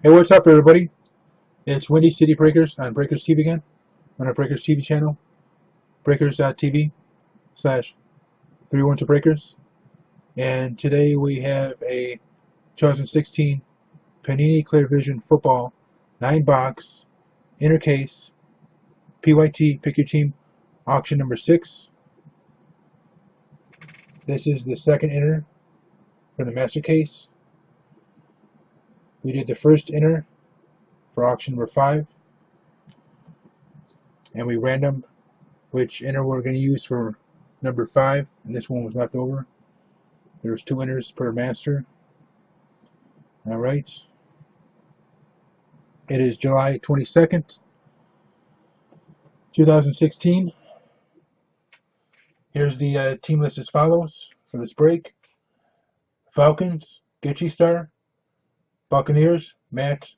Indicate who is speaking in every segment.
Speaker 1: Hey, what's up, everybody? It's Windy City Breakers on Breakers TV again, on our Breakers TV channel, breakers.tv/312 Breakers. And today we have a 2016 Panini Clear Vision Football 9-box inner case PYT Pick Your Team auction number 6. This is the second inner for the master case. We did the first inner for auction number 5, and we random which inner we're going to use for number 5, and this one was left over. There's 2 inners per master. Alright. It is July 22nd, 2016. Here's the team list as follows for this break. Falcons, Gitchy Star. Buccaneers, Matt.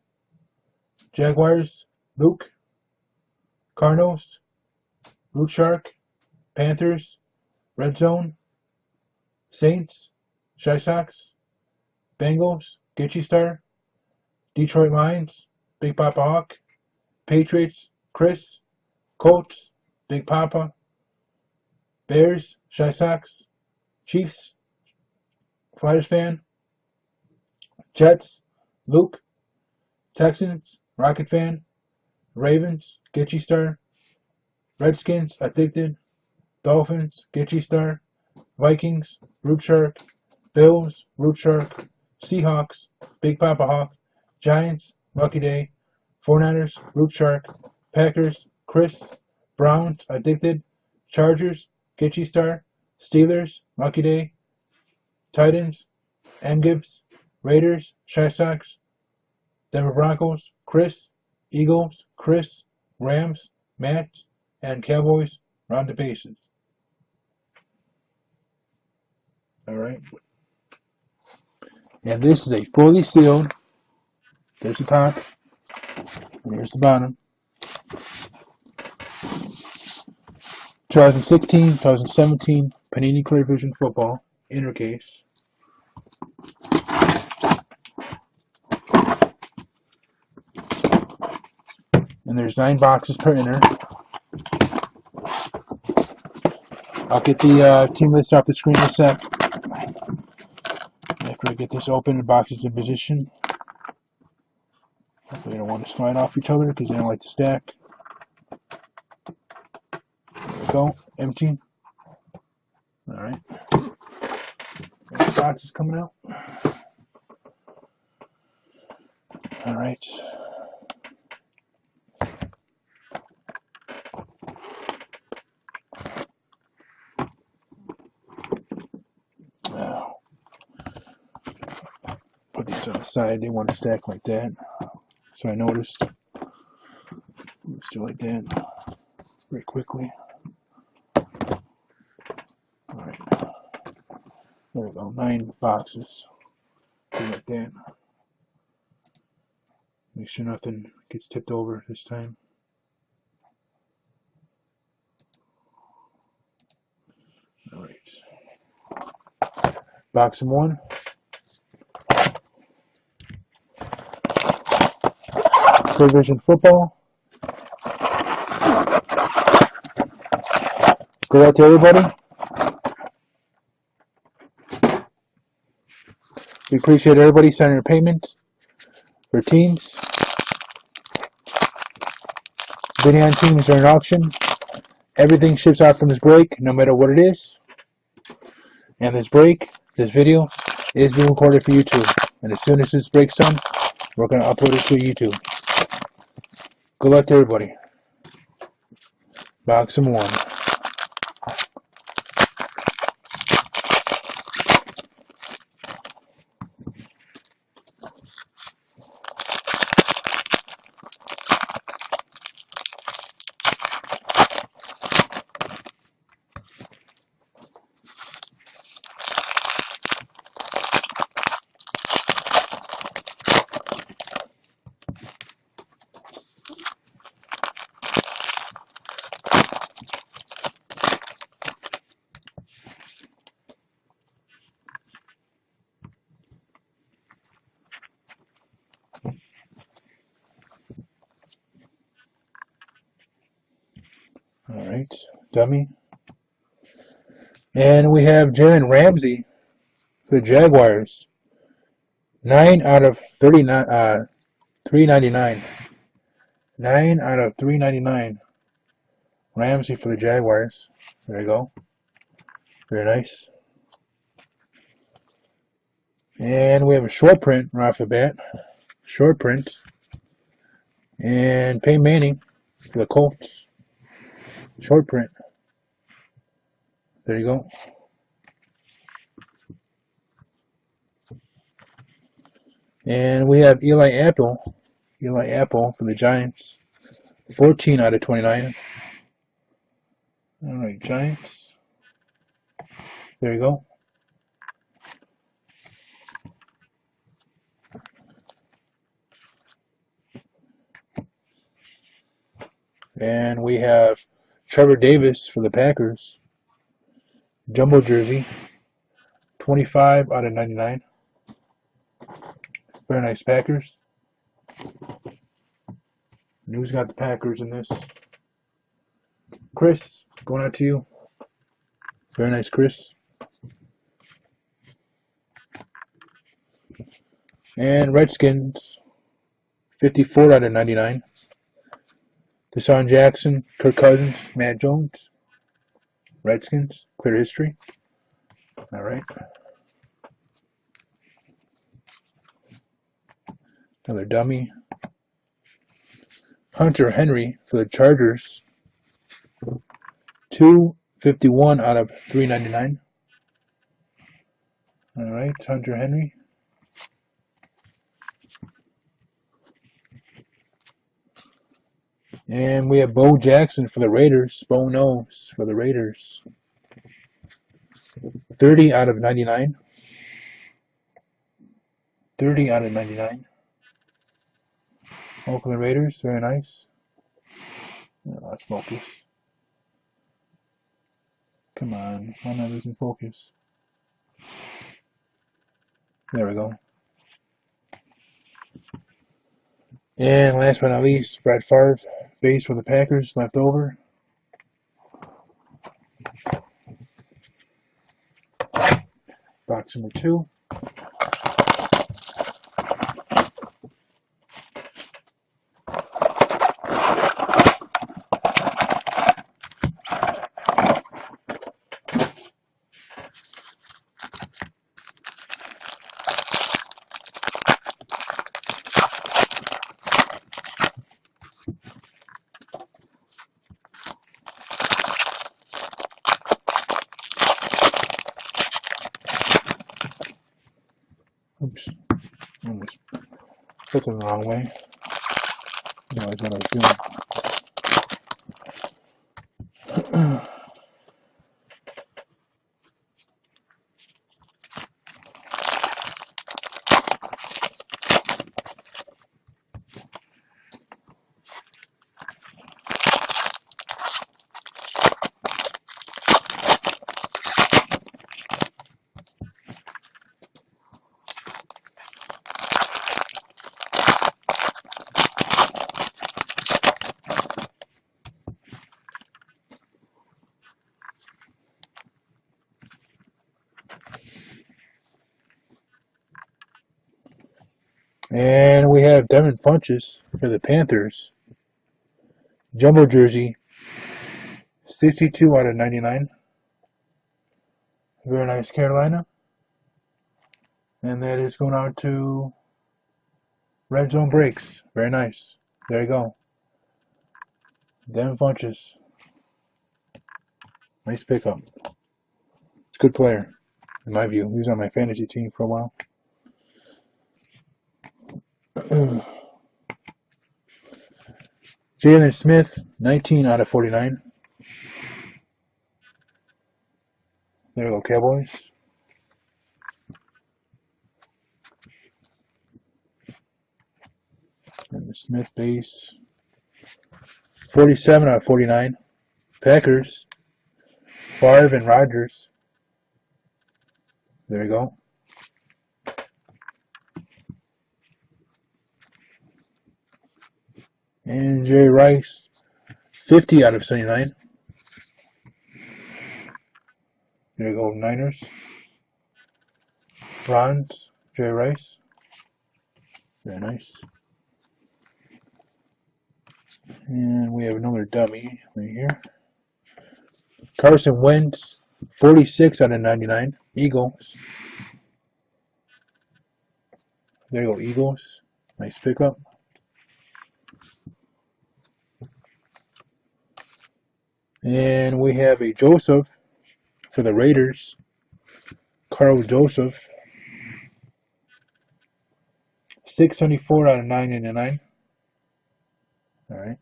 Speaker 1: Jaguars, Luke. Cardinals, Root Shark. Panthers, Red Zone. Saints, Shy Sox. Bengals, Gitchy Star. Detroit Lions, Big Papa Hawk. Patriots, Chris. Colts, Big Papa. Bears, Shy Sox. Chiefs, Flyers fan. Jets, Luke. Texans, Rocket fan. Ravens, Gitchy Star. Redskins, Addicted. Dolphins, Gitchy Star. Vikings, Root Shark. Bills, Root Shark. Seahawks, Big Papa Hawk. Giants, Lucky Day. 49ers, Root Shark. Packers, Chris. Browns, Addicted. Chargers, Gitchy Star. Steelers, Lucky Day. Titans, M. Gibbs. Raiders, Shy Sox. Denver Broncos, Chris. Eagles, Chris. Rams, Matt. And Cowboys, round the bases. Alright. And this is a fully sealed. There's the top. And here's the bottom. 2016-2017 Panini Clear Vision Football inner case. And there's 9 boxes per inner. I'll get the team list off the screen in a sec. After I get this open, the boxes in position. Hopefully they don't want to slide off each other because they don't like to stack. There we go. Empty. Alright. The box is coming out. Alright. Now, put these on the side. They want to stack like that. So I noticed. Let's do like that. Very quickly. Alright. There we go. 9 boxes. Do like that. Make sure nothing gets tipped over this time. Alright. Box of 1. Clear Vision Football. Good luck to everybody. We appreciate everybody sending their payment for teams. Bidding on teams during auction. Everything ships out from this break, no matter what it is. And this break, this video, is being recorded for YouTube. And as soon as this break's done, we're going to upload it to YouTube. Good luck to everybody. Box of 1. Alright, dummy. And we have Jalen Ramsey for the Jaguars. 9 out of 39, 399. 9 out of 399. Ramsey for the Jaguars. There you go. Very nice. And we have a short print right off the bat. Short print. And Peyton Manning for the Colts. Short print. There you go. And we have Eli Apple. Eli Apple for the Giants. 14 out of 29. Alright, Giants. There you go. And we have Trevor Davis for the Packers. Jumbo jersey. 25 out of 99. Very nice Packers. Who's got the Packers in this? Chris, going out to you. Very nice, Chris. And Redskins, 54 out of 99. Deshaun Jackson, Kirk Cousins, Matt Jones. Redskins, clear history. All right. Another dummy. Hunter Henry for the Chargers. 251 out of 399. All right, Hunter Henry. And we have Bo Jackson for the Raiders. Bo Nose for the Raiders. 30 out of 99. 30 out of 99. Oakland Raiders, very nice. Let's focus. Come on, why am I losing focus? There we go. And last but not least, Brett Favre, base for the Packers, left over. Box number 2. Oops, almost put them the wrong way. No, that's what I was doing. And we have Devin Funchess for the Panthers. Jumbo jersey, 62 out of 99. Very nice, Carolina. And that is going out to Red Zone Breaks. Very nice. There you go. Devin Funchess. Nice pickup. It's a good player, in my view. He was on my fantasy team for a while. Jalen Smith, 19 out of 49. There we go, Cowboys. And the Smith base. 47 out of 49. Packers. Favre and Rodgers. There you go. And Jerry Rice, 50 out of 79. There you go, Niners. Bronze, Jerry Rice. Very nice. And we have another dummy right here. Carson Wentz, 46 out of 99. Eagles. There you go, Eagles. Nice pickup. And we have a Joseph for the Raiders. Carl Joseph. 674 out of 999. Alright.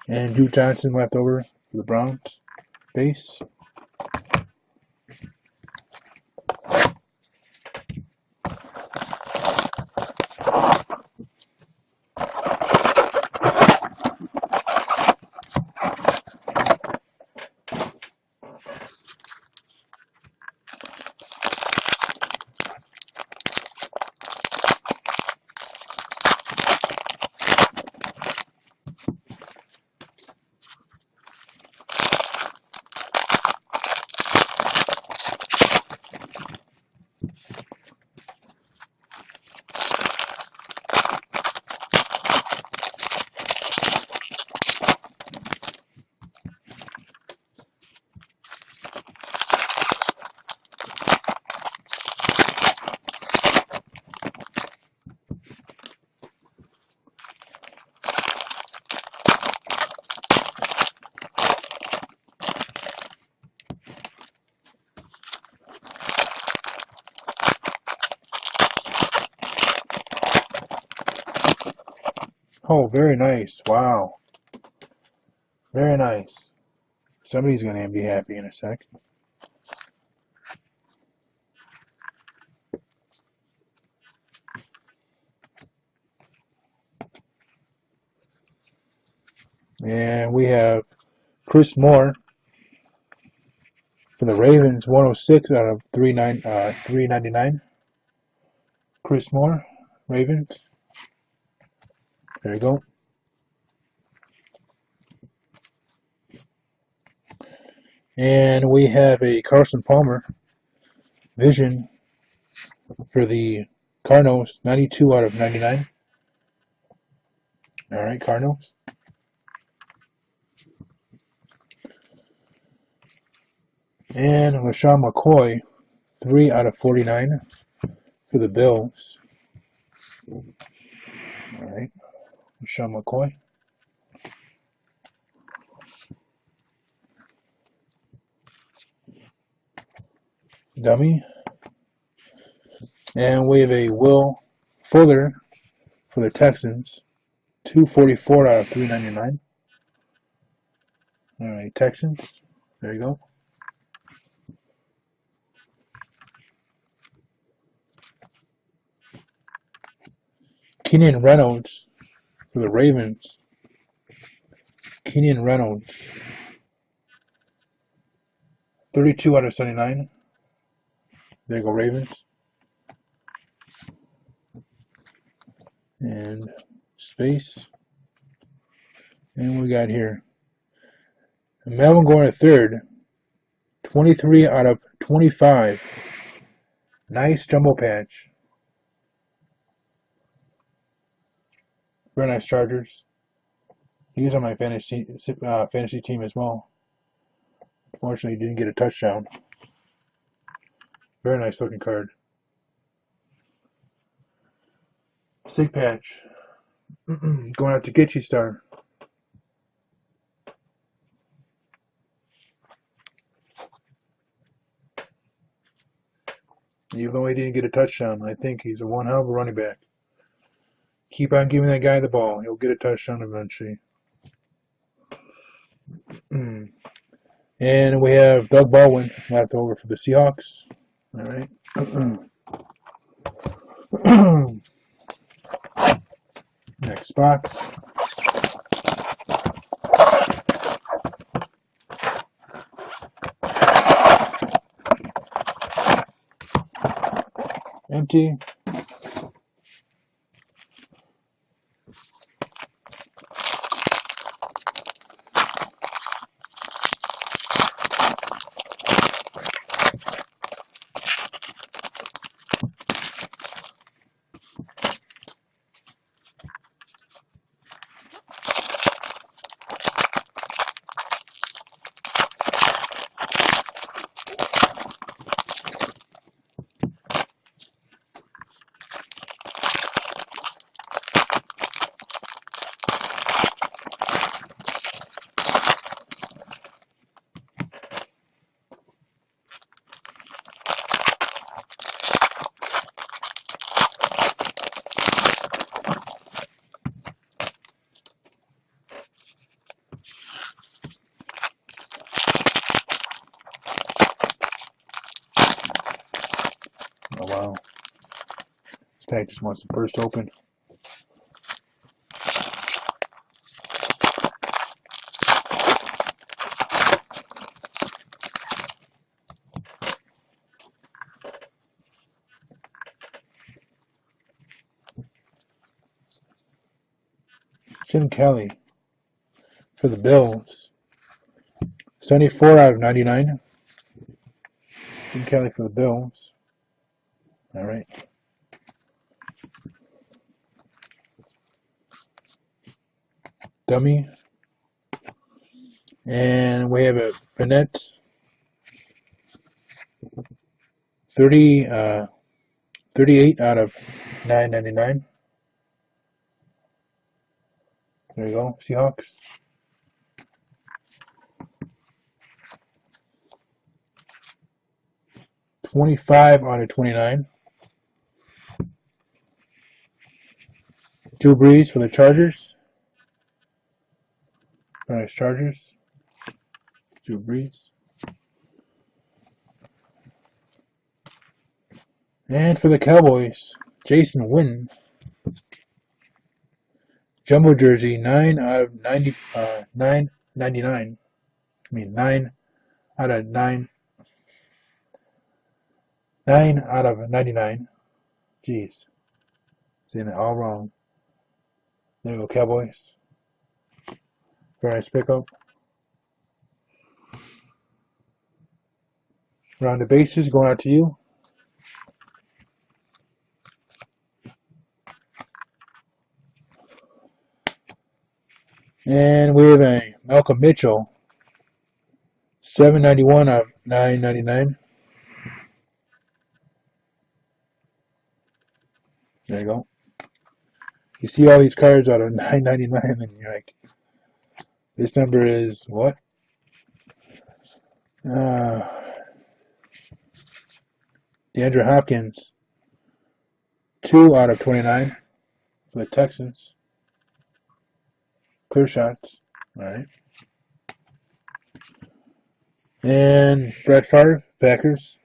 Speaker 1: And Drew Johnson left over for the Browns. Base. Oh, very nice. Wow. Very nice. Somebody's going to be happy in a sec. And we have Chris Moore for the Ravens, 106 out of 399. Chris Moore, Ravens. There you go. And we have a Carson Palmer Vision for the Cardinals, 92 out of 99. All right, Cardinals. And LaShawn McCoy, 3 out of 49 for the Bills. All right, LaShawn McCoy. Dummy. And we have a Will Fuller for the Texans, 244 out of 399. All right, Texans. There you go. Keenan Reynolds for the Ravens. Keenan Reynolds, 32 out of 79. There you go, Ravens. And space. And we got here Melvin Gordon third, 23 out of 25. Nice jumbo patch. Very nice Chargers. He's on my fantasy team as well. Unfortunately, he didn't get a touchdown. Very nice looking card. Sig patch. Going out to Gitchy Star. Even though he didn't get a touchdown, I think he's a one hell of a running back. Keep on giving that guy the ball. He'll get a touchdown eventually. And we have Doug Baldwin left over for the Seahawks. All right. Next box. Empty. wow. This pack just wants to burst open. Jim Kelly for the Bills. 74 out of 99. Jim Kelly for the Bills. All right. Dummy. And we have a Bennett. 38 out of 999. There you go, Seahawks. $25 out of 29. Drew Brees for the Chargers. Nice Chargers. Drew Brees. And for the Cowboys, Jason Witten. Jumbo jersey, 9 out of 90, 999. I mean 9 out of 9. 9 out of 99. Jeez. Saying it all wrong. There you go, Cowboys. Very nice pickup. Round the bases, going out to you. And we have a Malcolm Mitchell. 791 out of 999. There you go. You see all these cards out of 999 and you're like, this number is what? DeAndre Hopkins. 2 out of 29 for the Texans. Clear shots. Alright. And Brett Favre, Packers.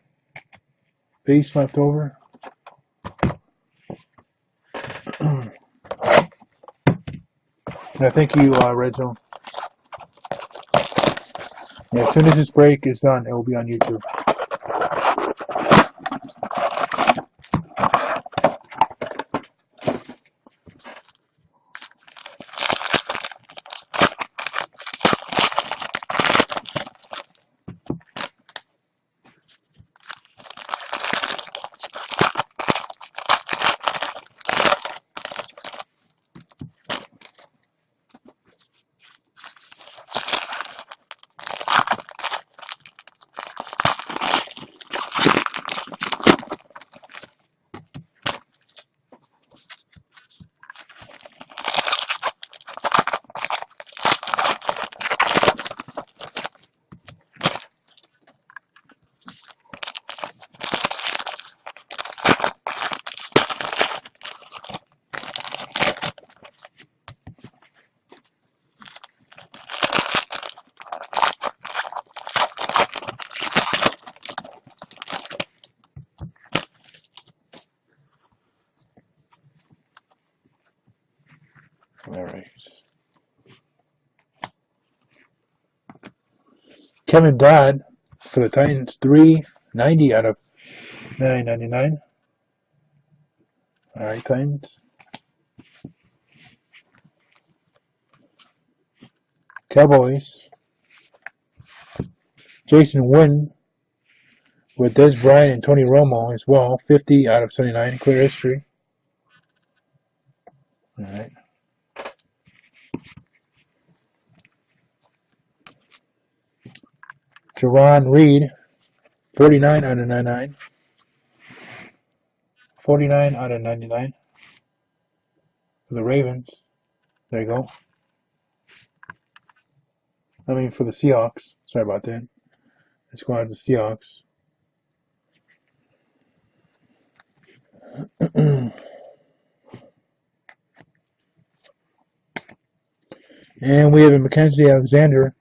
Speaker 1: Base left over. I thank you, Red Zone. Yeah, as soon as this break is done, it will be on YouTube. Alright. Kevin Dodd for the Titans, 390 out of 999. Alright, Titans. Cowboys. Jason Witten with Des Bryant and Tony Romo as well, 50 out of 79, clear history. Alright. Jerron Reed, 49 out of 99. 49 out of 99 for the Ravens. There you go. I mean for the Seahawks. Sorry about that. Let's go out to the Seahawks. And we have a Mackenzie Alexander,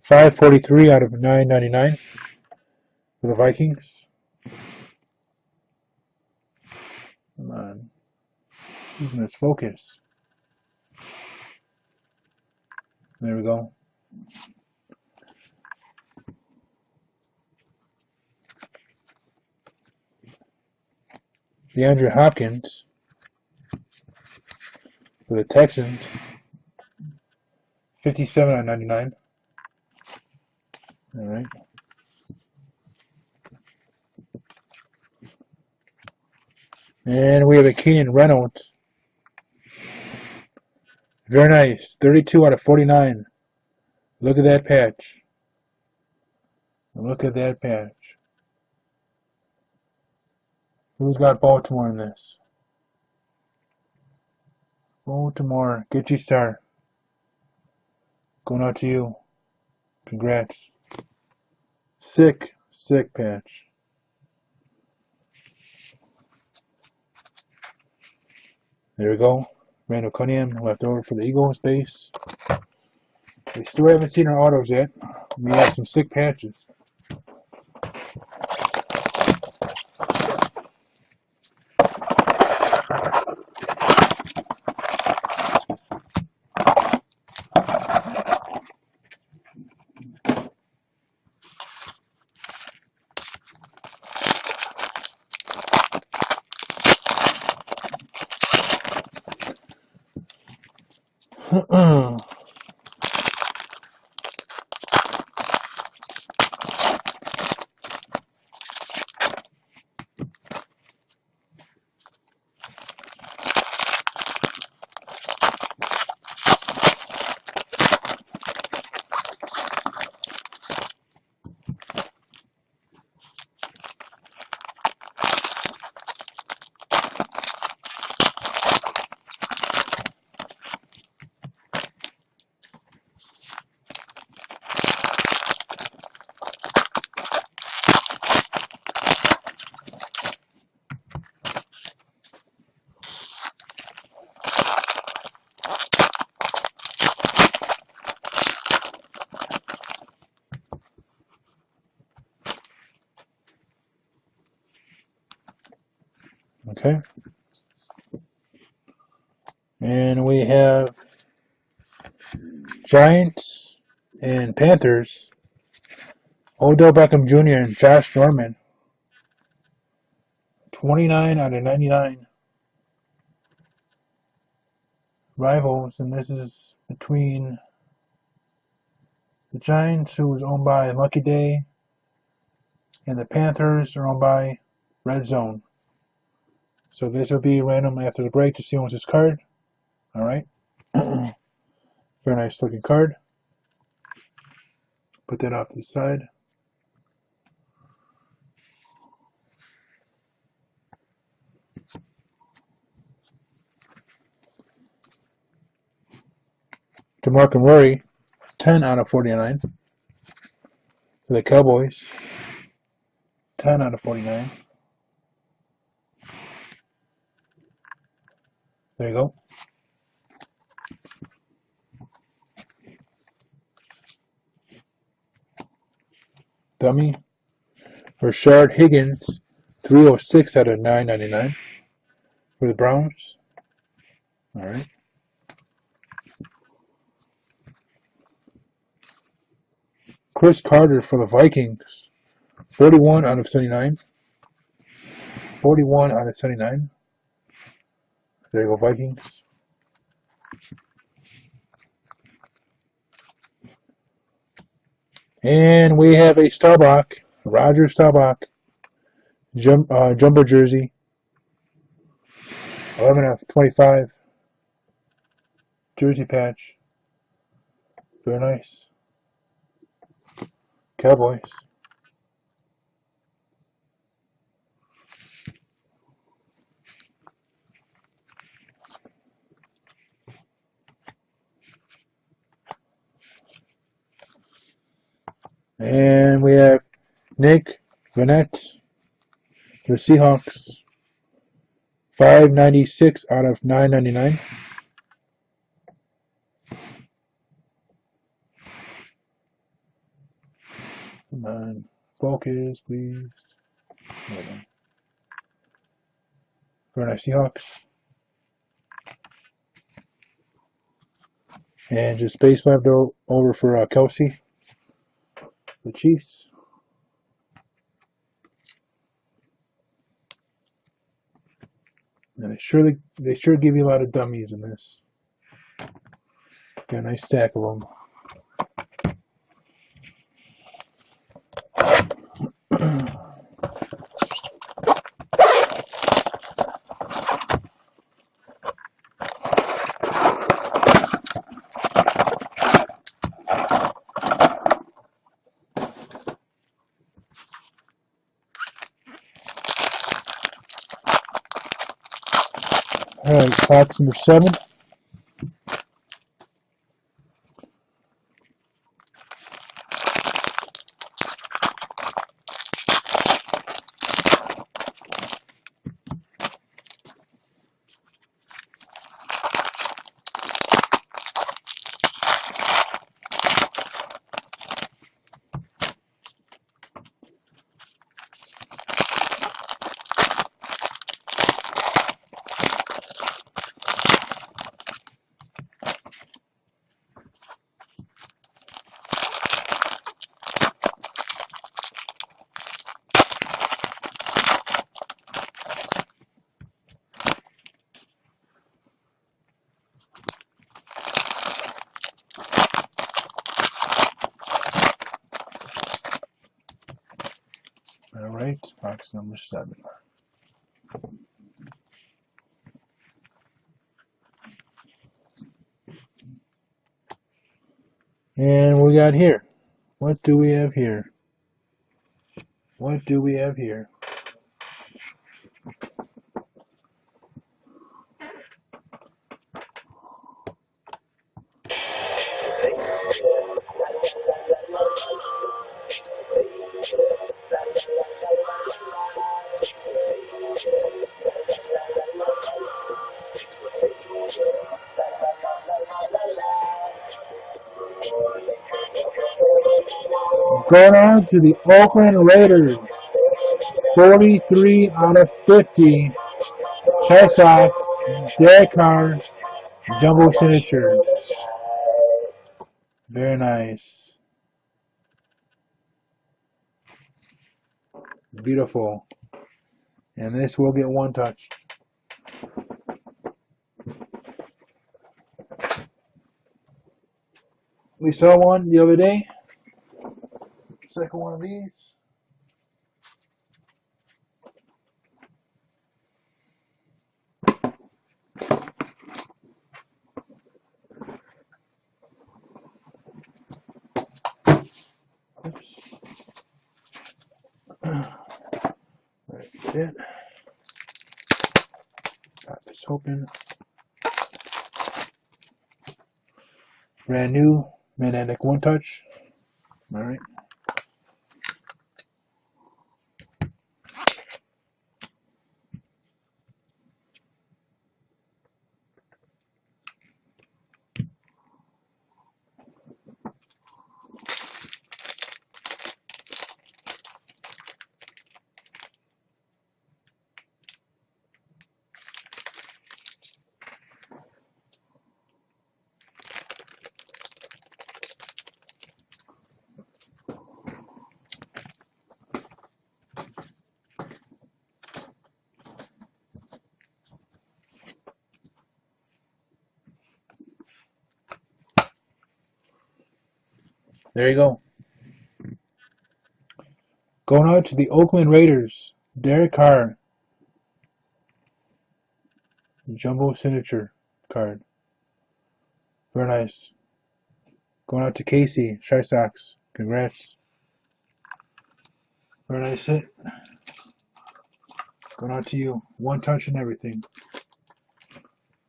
Speaker 1: 543 out of 999 for the Vikings. Come on. Losing its focus. There we go. DeAndre Hopkins for the Texans. 57 out of 99. All right. And we have a Keenan Reynolds. Very nice. 32 out of 49. Look at that patch. Look at that patch. Who's got Baltimore in this? Baltimore. Get you star. Going out to you. Congrats. Sick patch. There we go. Randall Cunningham left over for the Eagles base. We still haven't seen our autos yet. We have some sick patches. Okay. And we have Giants and Panthers. Odell Beckham Jr. and Josh Norman. 29 out of 99. Rivals, and this is between the Giants, who is owned by Lucky Day, and the Panthers are owned by Red Zone. So this will be random after the break to see who owns this card. Alright. Very nice looking card. Put that off to the side. DeMarco Murray, 10 out of 49. For the Cowboys, 10 out of 49. There you go. Dummy. Rashard Higgins, 306 out of 999. For the Browns. Alright. Chris Carter for the Vikings, 41 out of 79. 41 out of 79. There you go, Vikings. And we have a Staubach, Roger Staubach, jumbo jersey, 11 out of 25. Jersey patch. Very nice. Cowboys. And we have Nick Vanette, the Seahawks, 596 out of 999. Come on, focus, please. Very nice Seahawks. And just space left over for Kelsey, the Chiefs. And they sure give you a lot of dummies in this. Got a nice stack of them. Alright, box number 7. Alright, box number 7. And we got here. What do we have here? What do we have here? Going on to the Oakland Raiders. 43 out of 50. Red Sox, Derek Carr, Jumbo signature. Very nice. Beautiful. And this will get one touch. We saw one the other day. Second one of these. Oops. That's it. Got this open. Brand new magnetic one touch. All right. There you go. Going out to the Oakland Raiders, Derek Carr, Jumbo signature card. Very nice. Going out to Casey, Red Sox. Congrats. Very nice hit. Going out to you. One touch and everything.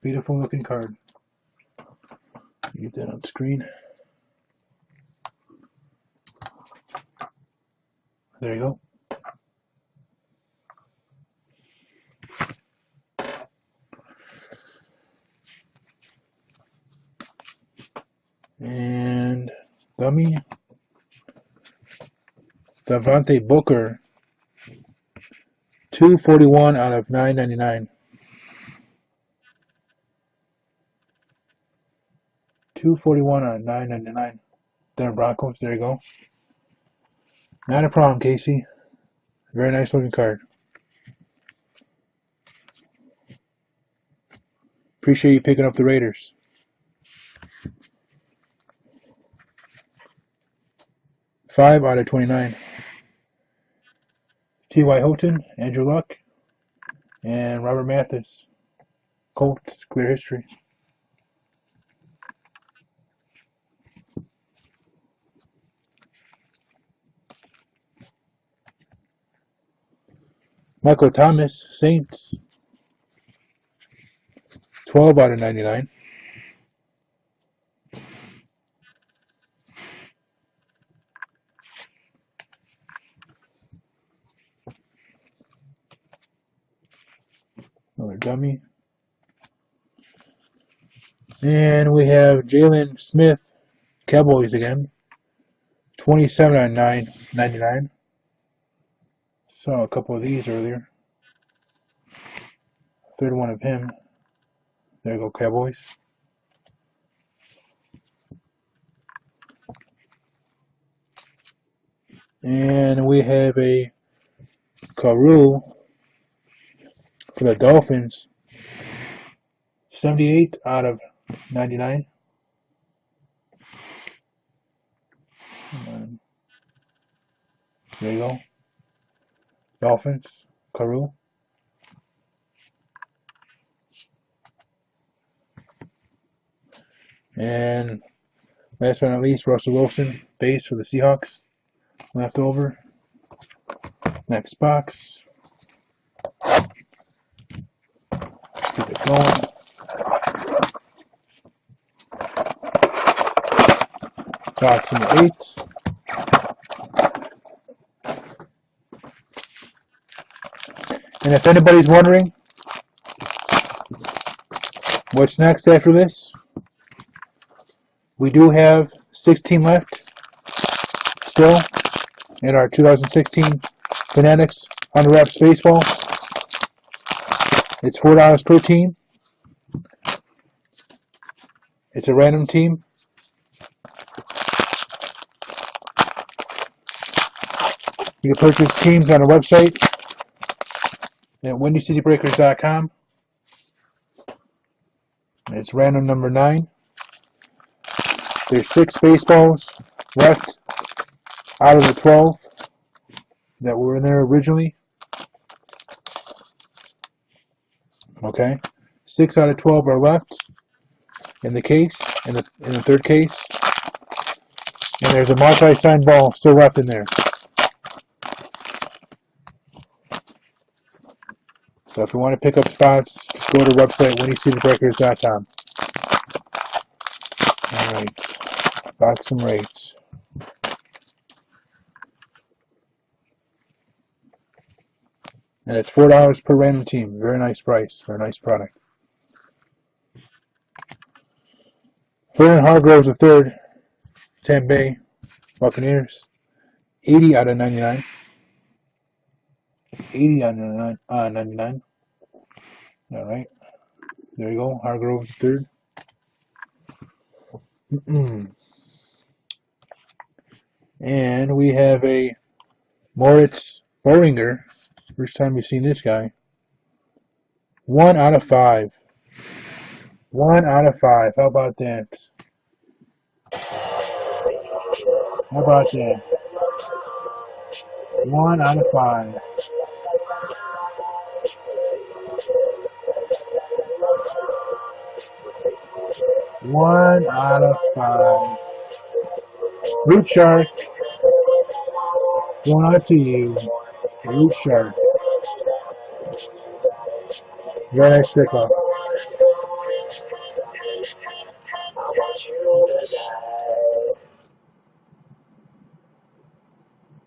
Speaker 1: Beautiful looking card. Get that on screen. There you go. And dummy. Devontae Booker. 241 out of 999. 241 on 9.99. Denver Broncos. There you go. Not a problem, Casey. Very nice looking card. Appreciate you picking up the Raiders. Five out of 29. T.Y. Hilton, Andrew Luck, and Robert Mathis. Colts, clear history. Michael Thomas, Saints. 12 out of 99. Another dummy. And we have Jalen Smith, Cowboys again. 27 out of 9.99. Saw a couple of these earlier. Third one of him. There you go, Cowboys. And we have a Carew for the Dolphins. 78 out of 99. There you go. Dolphins, Carew. And last but not least, Russell Wilson, base for the Seahawks. Left over. Next box. Keep it going. Box number 8. And if anybody's wondering what's next after this, we do have 16 left still in our 2016 Fanatics Unwrapped Baseball. It's $4 per team. It's a random team. You can purchase teams on our website at WindyCityBreakers.com. It's random number 9. There's 6 baseballs left out of the 12 that were in there originally. Okay, 6 out of 12 are left in the case, in the third case, and there's a multi-signed ball still left in there. So if you want to pick up spots, just go to the website WindyCityBreakers.com. All right, box and rates. And it's $4 per random team. Very nice price. Very nice product. Vernon Hargroves III, Tampa Bay Buccaneers. 80 out of 99. 80 out of 99. All right. There you go. Hargroves III. And we have a Moritz Boringer. First time you've seen this guy. 1 out of 5. 1 out of 5. How about that? How about that? 1 out of 5. One out of 5. Root Shark. Going out to you. Root Shark. Very nice pickup.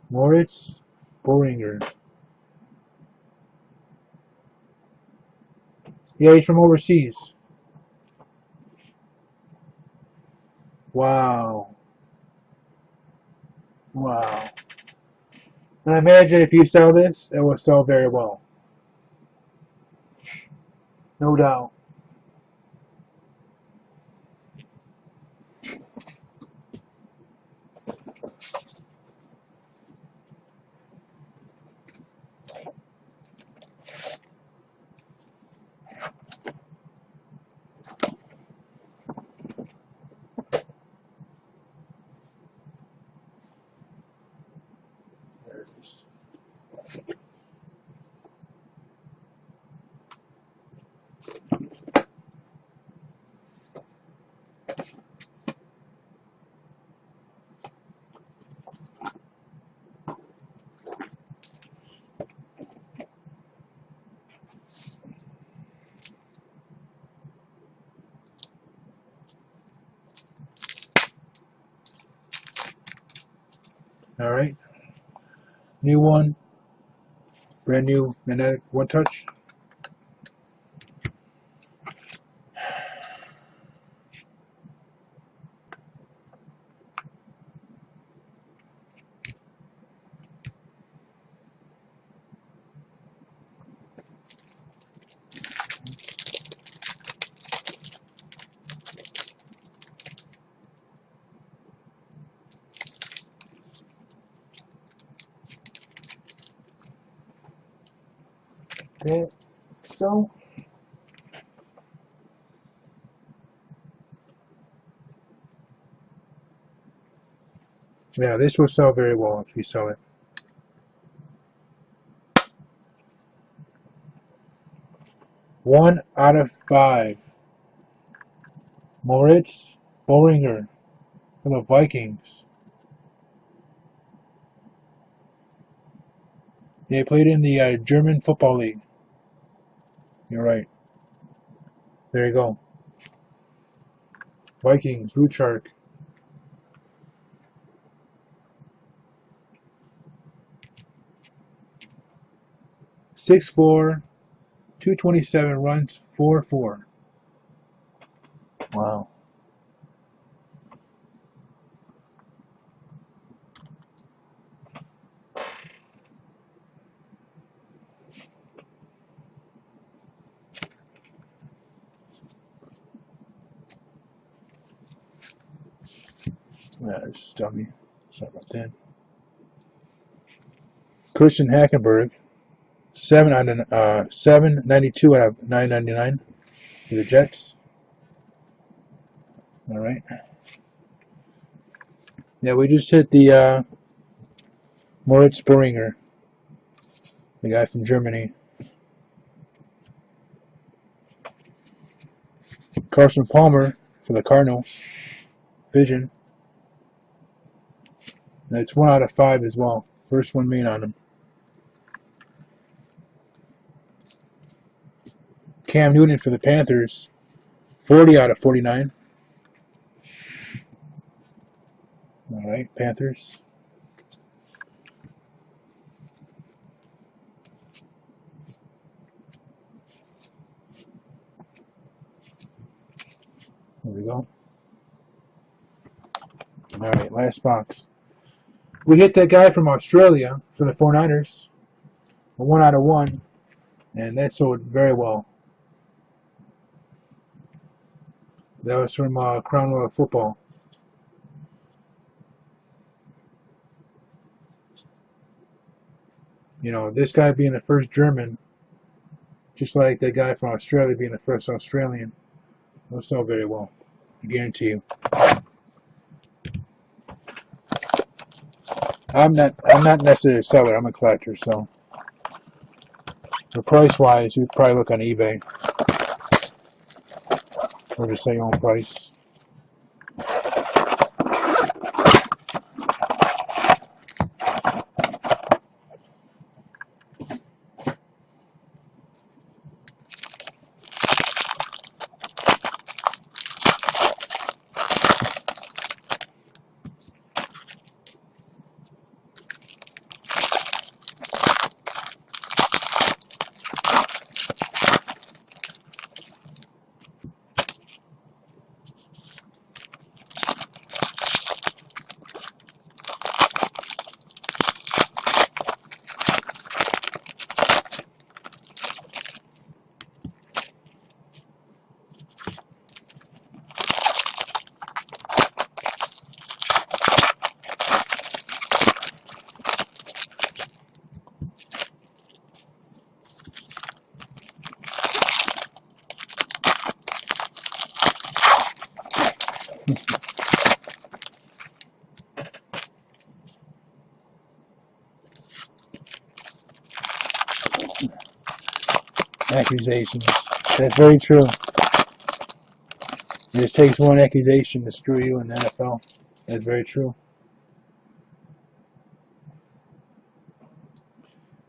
Speaker 1: Moritz Boringer. Yeah, he's from overseas. Wow. Wow. And I imagine if you sell this, it will sell very well. No doubt. Alright. New one. Brand new magnetic one touch. So yeah, this will sell very well if you sell it. One out of 5. Moritz Bollinger for the Vikings. They played in the German Football League. You're right. There you go. Vikings, Root Shark. .6'4", 227 runs, 4.4. Wow. Yeah, just dummy. Sorry about that. Christian Hackenberg, 792 out of 999 for the Jets. All right. Yeah, we just hit the Moritz Bollinger, the guy from Germany. Carson Palmer for the Cardinals. Vision. And it's 1 out of 5 as well. First one made on him. Cam Newton for the Panthers. 40 out of 49. All right, Panthers. There we go. All right, last box. We hit that guy from Australia for the 49ers. A 1 out of 1. And that sold very well. That was from Crown Royal Football. You know, this guy being the first German, just like that guy from Australia being the first Australian, will sell very well. I guarantee you. I'm not necessarily a seller. I'm a collector, so for price-wise, you'd probably look on eBay or just say your own price. Accusations. That's very true. It just takes one accusation to screw you in the NFL. That's very true.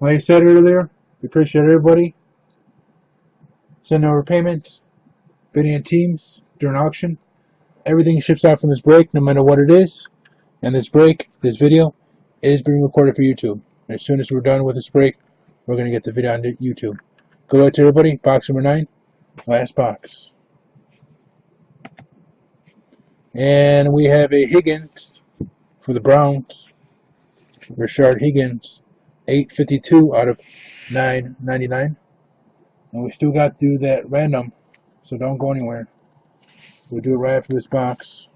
Speaker 1: Like I said earlier, we appreciate everybody. Send over payments, bidding on teams during auction. Everything ships out from this break, no matter what it is. And this break, this video, is being recorded for YouTube. As soon as we're done with this break, we're going to get the video on YouTube. Good luck to everybody. Box number 9, last box. And we have a Higgins for the Browns. Rashard Higgins, 852 out of 999. And we still got to do that random, so don't go anywhere. We'll do it right after this box.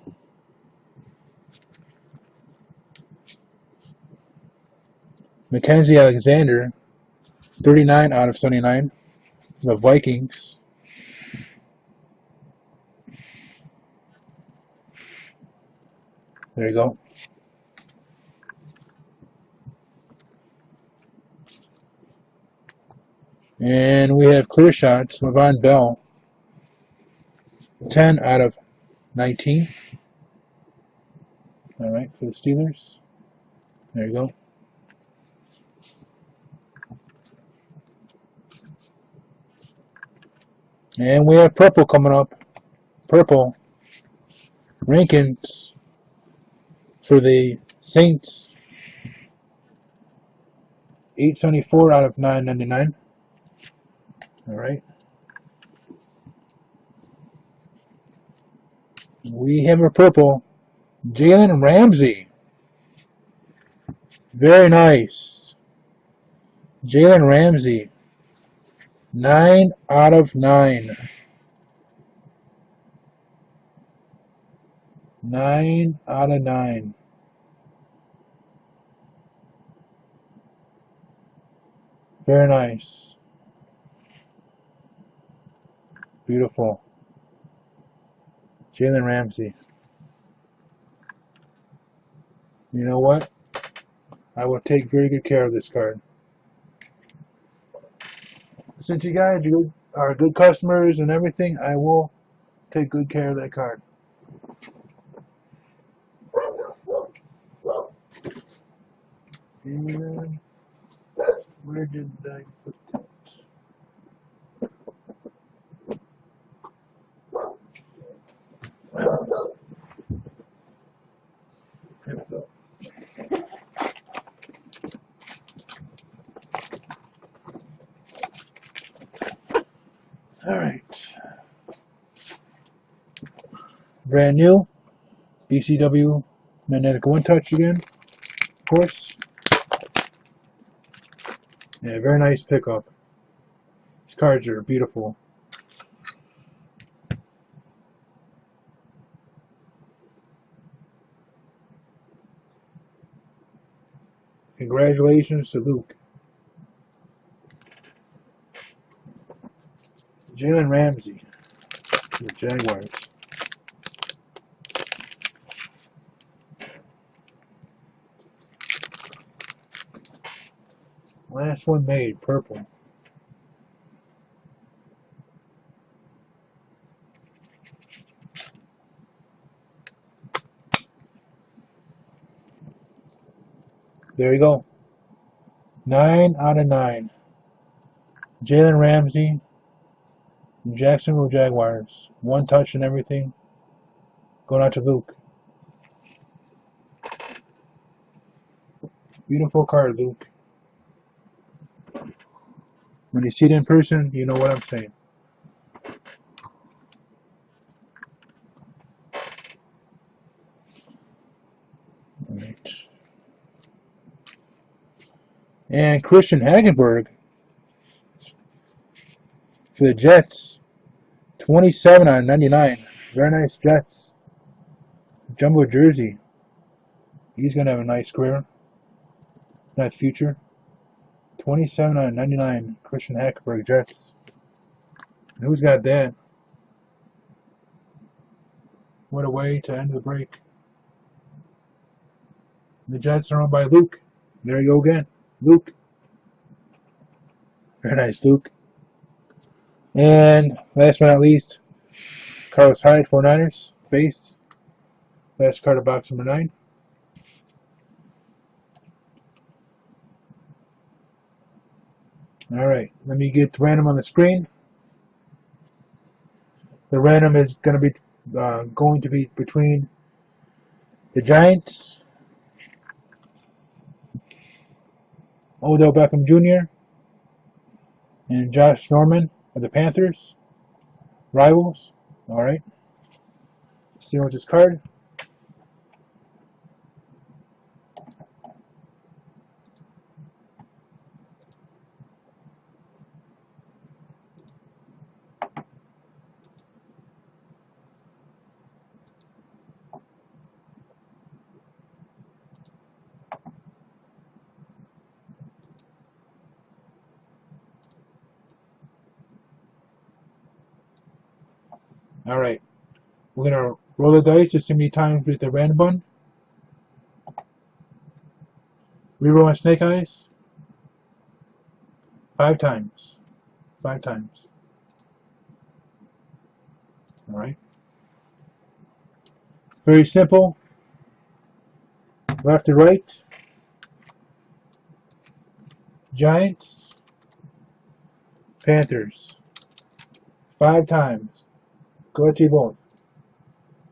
Speaker 1: Mackenzie Alexander, 39 out of 79. The Vikings. There you go. And we have clear shots. Le'Veon Bell, 10 out of 19. All right, for the Steelers. There you go. And we have purple coming up. Purple. Rankins for the Saints. 874 out of 999. All right. We have a purple. Jalen Ramsey. Very nice. Jalen Ramsey. 9 out of 9. 9 out of 9. Very nice. Beautiful. Jalen Ramsey. You know what? I will take very good care of this card. Since you guys are good customers and everything, I will take good care of that card. And where did I put that? There we go. All right. Brand new BCW magnetic one touch again, of course. Yeah, very nice pickup. These cards are beautiful. Congratulations to Luke. Jalen Ramsey, the Jaguars. Last one made, purple. There you go. 9 out of 9. Jalen Ramsey, Jacksonville Jaguars. One touch and everything. Going out to Luke. Beautiful card, Luke. When you see it in person, you know what I'm saying. All right. And Christian Hagenberg for the Jets. 27 out of 99. Very nice Jets. Jumbo jersey. He's going to have a nice career. Nice future. 27 out of 99. Christian Hagenberg Jets. And who's got that? What a way to end the break. The Jets are owned by Luke. There you go again. Luke. Very nice, Luke. And last but not least, Carlos Hyde, 49ers. Base. Last card of box number 9. Alright, let me get the random on the screen. The random is going to be between the Giants Odell Beckham Jr. and Josh Norman of the Panthers. Rivals. Alright. See what's this card. Alright. We're going to roll the dice just as many times with the random one. Reroll on Snake Eyes. 5 times. 5 times. Alright. Very simple. Left to right. Giants. Panthers. 5 times. Go to you both.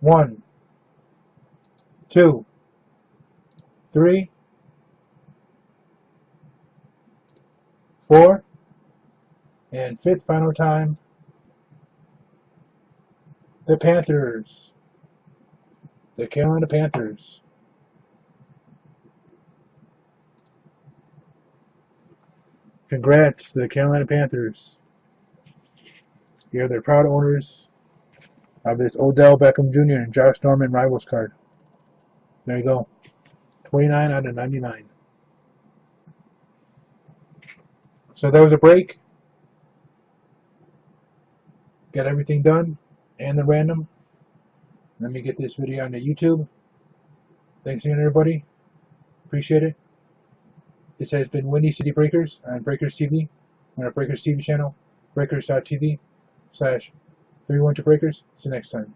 Speaker 1: 1, 2, 3, 4, and 5th final time. The Panthers. The Carolina Panthers. Congrats to the Carolina Panthers. You're the proud owners of this Odell Beckham Jr. and Josh Norman Rivals card. There you go. 29 out of 99. So that was a break. Got everything done and the random. Let me get this video on the YouTube. Thanks again, everybody. Appreciate it. This has been Windy City Breakers on Breakers TV, on our Breakers TV channel, breakers.tv/312breakers. See you next time.